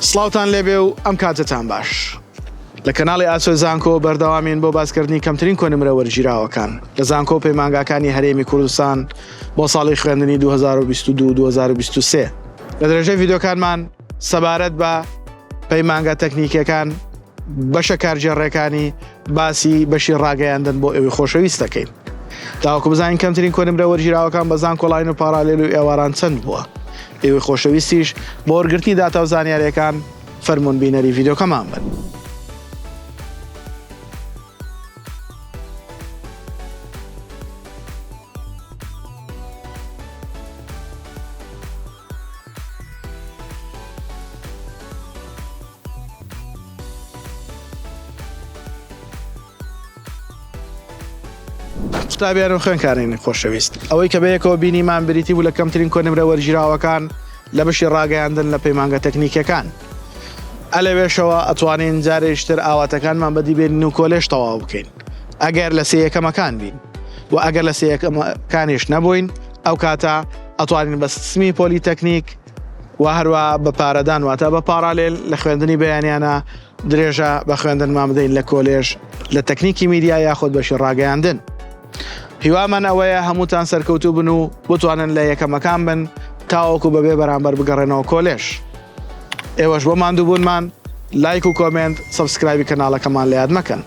سڵاوتان لێبێ و ئەم کاتتان باش. لە کەناڵی ئاسۆی زانکۆ بەردەوامین بۆ باسکردنی کەمترین کۆنمرە وەرگیراوەکان لە زانکۆ پەیمانگاکانی هەرێمی کوردستان بۆ ساڵی خوێندنی 2022-2023. لە درێژەی ڤیدۆکانمان سەبارەت بە پەیمانگا تەکنیکیەکان بەشە کارژێڕەکانی باسی بەشی ڕاگەیاندن بۆ ئێوەی خۆشەویست دەکەین. تاوەکو بزانین کەمترین کۆنمرە وەرگیراوەکان بە زانکۆ لاین و پارالێل و ئێواران چەند بووە. ئێوەی خۆشەویستیش بۆ وەرگرتنی داتا و زانیاریەکان فەرموون بینەری ڤیدۆکەمان بن. قوتابیان و خوێنکارانی خۆشەویست، ئەوەی کە بەیەکەوە بینیمان بریتی بوو لە کەمترین کۆنمرە وەرگیراوەکان لە بەشی ڕاگەیاندن لە پەیمانگە تەکنیکیەکان. ئەلەوێشەوە ئەتوانین جارێشتر ئاواتەکانمان بەدیبێنین و کۆلێش تەواو بکەین. ئەگەر لە سێیەکەمەکان بین و ئەگەر لە سێیەکەمەکانیش نەبووین، ئەو کاتە ئەتوانین بە سیستمی پۆلیتەکنیک و هەروە بە پارەدان واتە بە پارالێل لە خوێندنی بەیانیانە درێژە بە خوێندنمان بدەین لە کۆلێژ لە تەکنیکی میدیا یاخود بەشی ڕاگەیاندن. هیوامان ئەوەیە هەمووتان سەرکەوتوو بن و بتوانن لە یەکەمەکان بن تاوەکو بەبێ بەرامبەر بگەڕێنەوە کۆلێژ. ئێوەش بۆ ماندووبوونمان لایک و کۆمنت سەبسکرایبی کەناڵەکەمان لە یاد مەکەن.